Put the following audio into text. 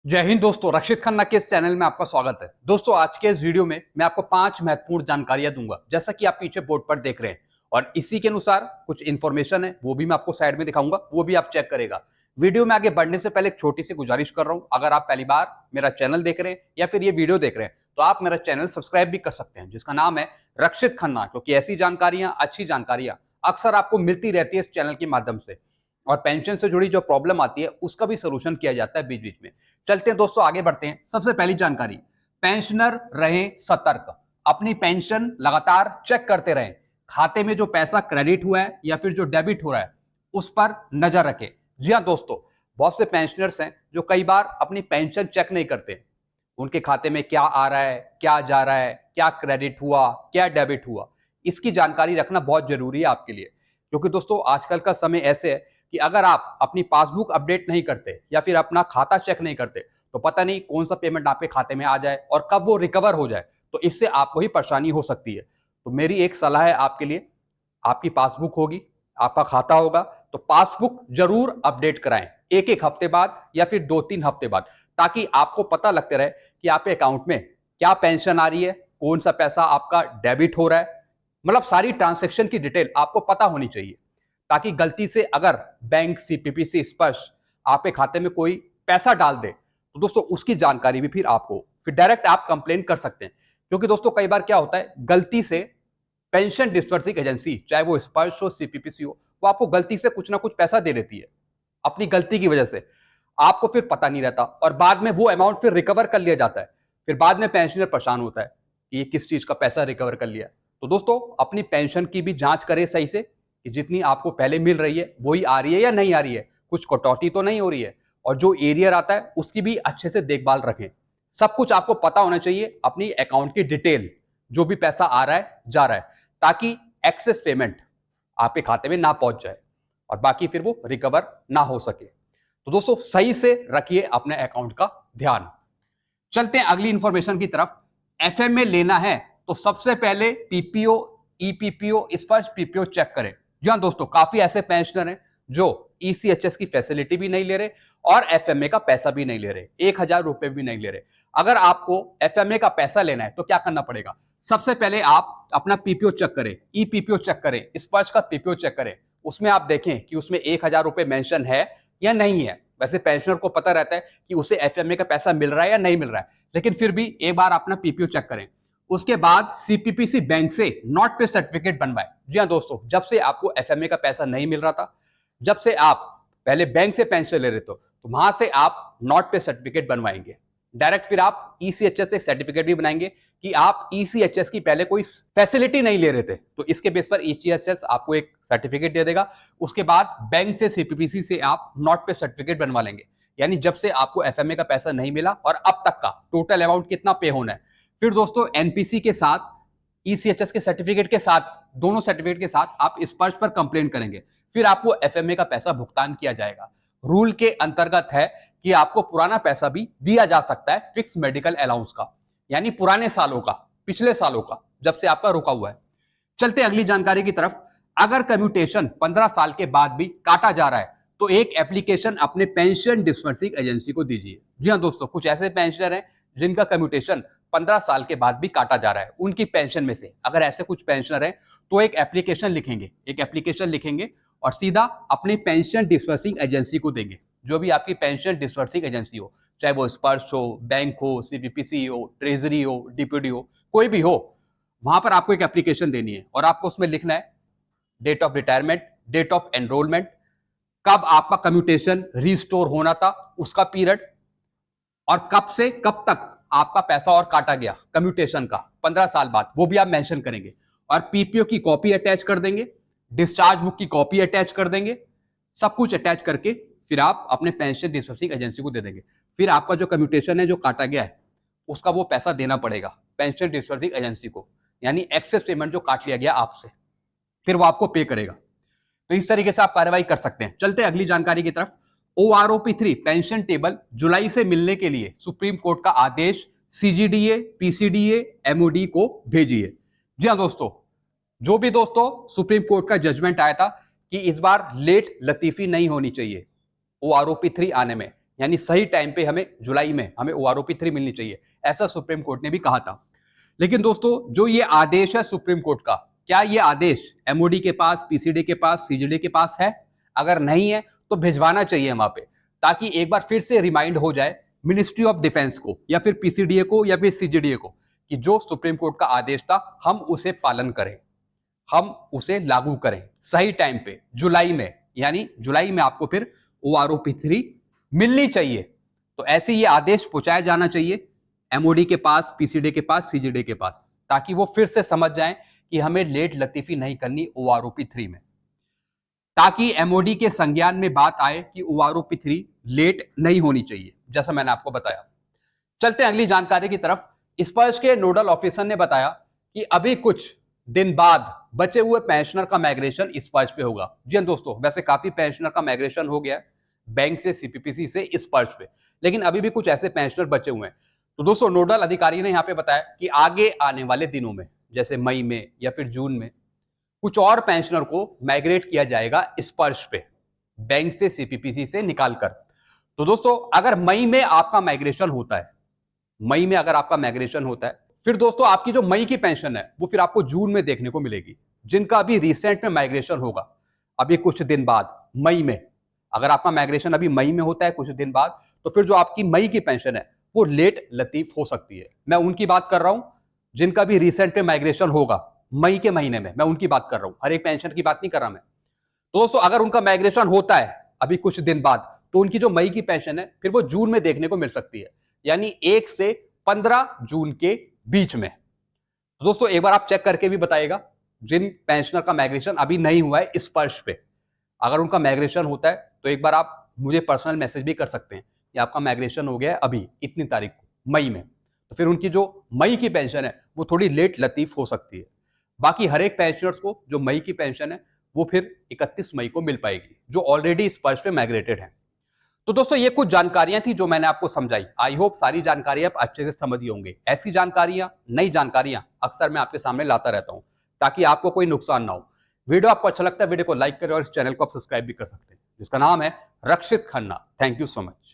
जय हिंद दोस्तों, रक्षित खन्ना के इस चैनल में आपका स्वागत है। दोस्तों, आज के इस वीडियो में मैं आपको 5 महत्वपूर्ण जानकारियां दूंगा, जैसा कि आप पीछे बोर्ड पर देख रहे हैं। और इसी के अनुसार कुछ इन्फॉर्मेशन है, वो भी मैं आपको साइड में दिखाऊंगा, वो भी आप चेक करेगा। वीडियो में आगे बढ़ने से पहले एक छोटी सी गुजारिश कर रहा हूं, अगर आप पहली बार मेरा चैनल देख रहे हैं या फिर ये वीडियो देख रहे हैं तो आप मेरा चैनल सब्सक्राइब भी कर सकते हैं, जिसका नाम है रक्षित खन्ना, क्योंकि ऐसी जानकारियां, अच्छी जानकारियां अक्सर आपको मिलती रहती है इस चैनल के माध्यम से। और पेंशन से जुड़ी जो प्रॉब्लम आती है उसका भी सोल्यूशन किया जाता है बीच बीच में। चलते हैं दोस्तों, आगे बढ़ते हैं। सबसे पहली जानकारी, पेंशनर रहें सतर्क। अपनी पेंशन लगातार चेक करते रहें। खाते में जो पैसा क्रेडिट हुआ है या फिर जो डेबिट हो रहा है उस पर नजर रखें। जी हाँ दोस्तों, बहुत से पेंशनर्स हैं जो कई बार अपनी पेंशन चेक नहीं करते। उनके खाते में क्या आ रहा है, क्या जा रहा है, क्या क्रेडिट हुआ, क्या डेबिट हुआ, इसकी जानकारी रखना बहुत जरूरी है आपके लिए। क्योंकि दोस्तों, आजकल का समय ऐसे है कि अगर आप अपनी पासबुक अपडेट नहीं करते या फिर अपना खाता चेक नहीं करते तो पता नहीं कौन सा पेमेंट आपके खाते में आ जाए और कब वो रिकवर हो जाए, तो इससे आपको ही परेशानी हो सकती है। तो मेरी एक सलाह है आपके लिए, आपकी पासबुक होगी, आपका खाता होगा, तो पासबुक जरूर अपडेट कराएं, एक एक हफ्ते बाद या फिर 2-3 हफ्ते बाद, ताकि आपको पता लगते रहे कि आपके अकाउंट में क्या पेंशन आ रही है, कौन सा पैसा आपका डेबिट हो रहा है। मतलब सारी ट्रांजैक्शन की डिटेल आपको पता होनी चाहिए, ताकि गलती से अगर बैंक, सीपीपीसी, स्पर्श आपके खाते में कोई पैसा डाल दे तो दोस्तों उसकी जानकारी भी फिर आपको, फिर डायरेक्ट आप कंप्लेन कर सकते हैं। क्योंकि दोस्तों कई बार क्या होता है, गलती से पेंशन डिस्बर्सिंग एजेंसी, चाहे वो स्पर्श हो, सीपीपीसी हो, वो आपको गलती से कुछ ना कुछ पैसा दे देती है अपनी गलती की वजह से। आपको फिर पता नहीं रहता और बाद में वो अमाउंट फिर रिकवर कर लिया जाता है। फिर बाद में पेंशनर परेशान होता है कि ये किस चीज का पैसा रिकवर कर लिया। तो दोस्तों, अपनी पेंशन की भी जांच करें सही से कि जितनी आपको पहले मिल रही है वही आ रही है या नहीं आ रही है, कुछ कटौती तो नहीं हो रही है। और जो एरियर आता है उसकी भी अच्छे से देखभाल रखें। सब कुछ आपको पता होना चाहिए, अपनी अकाउंट की डिटेल, जो भी पैसा आ रहा है जा रहा है, ताकि एक्सेस पेमेंट आपके खाते में ना पहुंच जाए और बाकी फिर वो रिकवर ना हो सके। तो दोस्तों, सही से रखिए अपने अकाउंट का ध्यान। चलते हैं अगली इंफॉर्मेशन की तरफ। एफएमए लेना है तो सबसे पहले पीपीओ, ईपीपीओ, स्पर्श पीपीओ चेक करें। जी हाँ दोस्तों, काफी ऐसे पेंशनर हैं जो ईसीएचएस की फैसिलिटी भी नहीं ले रहे और एफएमए का पैसा भी नहीं ले रहे, 1,000 रुपए भी नहीं ले रहे। अगर आपको एफएमए का पैसा लेना है तो क्या करना पड़ेगा? सबसे पहले आप अपना पीपीओ चेक करें, ईपीपीओ चेक करें, स्पर्श का पीपीओ चेक करें। उसमें आप देखें कि उसमें 1,000 रुपए मेंशन है या नहीं है। वैसे पेंशनर को पता रहता है कि उसे एफएमए का पैसा मिल रहा है या नहीं मिल रहा है, लेकिन फिर भी एक बार अपना पीपीओ चेक करें। उसके बाद सीपीपीसी बैंक से नॉट पे सर्टिफिकेट बनवाएं। जी हाँ दोस्तों, जब से आपको एफएमए का पैसा नहीं मिल रहा था, जब से आप पहले बैंक से पेंशन ले रहे थे, तो वहां से आप नॉट पे सर्टिफिकेट बनवाएंगे। डायरेक्ट फिर आप ईसीएचएस से सर्टिफिकेट भी बनाएंगे कि आप ईसीएचएस की पहले कोई फैसिलिटी नहीं ले रहे थे, तो इसके बेस पर ईसीएचएस आपको एक सर्टिफिकेट दे देगा। उसके बाद बैंक से, सीपीपीसी से आप नॉट पे सर्टिफिकेट बनवा लेंगे, यानी जब से आपको एफएमए का पैसा नहीं मिला और अब तक का टोटल अमाउंट कितना पे होना है। फिर दोस्तों, एनपीसी के साथ, ईसीएचएस के सर्टिफिकेट के साथ, दोनों सर्टिफिकेट के साथ आप स्पर्श पर कंप्लेंट करेंगे, फिर आपको एफएमए का पैसा भुगतान किया जाएगा। रूल के अंतर्गत है कि आपको पुराना पैसा भी दिया जा सकता है, फिक्स मेडिकल अलाउंस का, यानी पुराने सालों का, पिछले सालों का, जब से आपका रुका हुआ है। चलते अगली जानकारी की तरफ। अगर कम्यूटेशन 15 साल के बाद भी काटा जा रहा है तो एक एप्लीकेशन अपने पेंशन डिस्बर्सिंग एजेंसी को दीजिए। जी हाँ दोस्तों, कुछ ऐसे पेंशनर हैं जिनका कम्यूटेशन 15 साल के बाद भी काटा जा रहा है उनकी पेंशन में से। अगर ऐसे कुछ पेंशनर हैं तो एक एप्लीकेशन लिखेंगे, और सीधा अपनी पेंशन डिस्बर्सिंग एजेंसी को देंगे। जो भी आपकी पेंशन डिस्बर्सिंग एजेंसी हो, चाहे वो स्पर्श हो, बैंक हो, सीपीपीसी हो, ट्रेजरी हो, डीपीडी हो, कोई भी हो, वहां पर आपको एक एप्लीकेशन देनी है और आपको उसमें लिखना है date of retirement, date of enrolment, कब आपका कम्यूटेशन रिस्टोर होना था उसका पीरियड, और कब से कब तक आपका पैसा और काटा गया कम्यूटेशन का 15 साल बाद, वो भी आप मेंशन करेंगे। और पीपीओ की कॉपी अटैच कर देंगे, डिस्चार्ज बुक की कॉपी अटैच कर देंगे। सब कुछ अटैच करके फिर आप अपने पेंशन डिस्बर्सिंग एजेंसी को दे देंगे। फिर आपका जो कम्यूटेशन है, जो काटा गया है, उसका वो पैसा देना पड़ेगा पेंशन डिस्बर्सिंग एजेंसी को, यानी एक्सेस पेमेंट जो काट लिया गया आपसे, फिर वो आपको पे करेगा। तो इस तरीके से आप कार्रवाई कर सकते हैं। चलते हैं अगली जानकारी की तरफ। OROP3 पेंशन टेबल जुलाई से मिलने के लिए सुप्रीम कोर्ट का आदेश सीजीडीए, पीसीडीए, एमओडी को भेजिए। जी हाँ दोस्तों, जो भी दोस्तों सुप्रीम कोर्ट का जजमेंट आया था कि इस बार लेट लतीफी नहीं होनी चाहिए OROP3 आने में, यानी सही टाइम पे हमें जुलाई में हमें OROP3 मिलनी चाहिए, ऐसा सुप्रीम कोर्ट ने भी कहा था। लेकिन दोस्तों जो ये आदेश है सुप्रीम कोर्ट का, क्या ये आदेश MOD के पास, PCD के पास, CGD के पास है? अगर नहीं है तो भिजवाना चाहिए वहां पे, ताकि एक बार फिर से रिमाइंड हो जाए मिनिस्ट्री ऑफ डिफेंस को या फिर PCDA को या फिर CGDA को कि जो सुप्रीम कोर्ट का आदेश था हम उसे पालन करें, हम उसे लागू करें सही टाइम पे जुलाई में, यानी जुलाई में आपको फिर OROP3 मिलनी चाहिए। तो ऐसे ये आदेश पहुंचाया जाना चाहिए MOD के पास, PCD के पास, CGD के पास, ताकि वो फिर से समझ जाएं कि हमें लेट लतीफी नहीं करनी OROP3 में, ताकि MOD के संज्ञान में बात आए कि OROP3 लेट नहीं होनी चाहिए, जैसा मैंने आपको बताया। चलते हैं अगली जानकारी की तरफ। स्पर्श के नोडल ऑफिसर ने बताया कि अभी कुछ दिन बाद बचे हुए पेंशनर का माइग्रेशन स्पर्श पे होगा। जी हाँ दोस्तों, वैसे काफी पेंशनर का माइग्रेशन हो गया है बैंक से CPPC से स्पर्श पे, लेकिन अभी भी कुछ ऐसे पेंशनर बचे हुए हैं। तो दोस्तों नोडल अधिकारी ने यहाँ पे बताया कि आगे आने वाले दिनों में, जैसे मई में या फिर जून में, कुछ और पेंशनर को माइग्रेट किया जाएगा स्पर्श पे, बैंक से CPPC से निकालकर। तो दोस्तों अगर मई में आपका माइग्रेशन होता है, मई में अगर आपका माइग्रेशन होता है, फिर दोस्तों आपकी जो मई की पेंशन है वो फिर आपको जून में देखने को मिलेगी। जिनका अभी रिसेंट में माइग्रेशन होगा अभी कुछ दिन बाद मई में, अगर आपका माइग्रेशन अभी मई में होता है कुछ दिन बाद, तो फिर जो आपकी मई की पेंशन है वो लेट लतीफ हो सकती है। मैं उनकी बात कर रहा हूं जिनका भी रिसेंट में माइग्रेशन होगा मई के महीने में, मैं उनकी बात कर रहा हूं, हर एक पेंशन की बात नहीं कर रहा मैं। तो दोस्तों अगर उनका माइग्रेशन होता है अभी कुछ दिन बाद, तो उनकी जो मई की पेंशन है फिर वो जून में देखने को मिल सकती है, यानी 1 से 15 जून के बीच में। तो दोस्तों एक बार आप चेक करके भी बताइएगा जिन पेंशनर का माइग्रेशन अभी नहीं हुआ है स्पर्श पे, अगर उनका माइग्रेशन होता है तो एक बार आप मुझे पर्सनल मैसेज भी कर सकते हैं कि आपका माइग्रेशन हो गया है अभी इतनी तारीख को मई में, तो फिर उनकी जो मई की पेंशन है वो थोड़ी लेट लतीफ हो सकती है। बाकी हर एक पेंशनर्स को जो मई की पेंशन है वो फिर 31 मई को मिल पाएगी, जो ऑलरेडी स्पर्श पे माइग्रेटेड है। तो दोस्तों ये कुछ जानकारियां थी जो मैंने आपको समझाई। आई होप सारी जानकारियां आप अच्छे से समझ ही होंगे। ऐसी जानकारियां, नई जानकारियां अक्सर मैं आपके सामने लाता रहता हूं, ताकि आपको कोई नुकसान ना हो। वीडियो आपको अच्छा लगता है वीडियो को लाइक करें और इस चैनल को आप सब्सक्राइब भी कर सकते हैं, जिसका नाम है Rakshit Khanna. Thank you so much.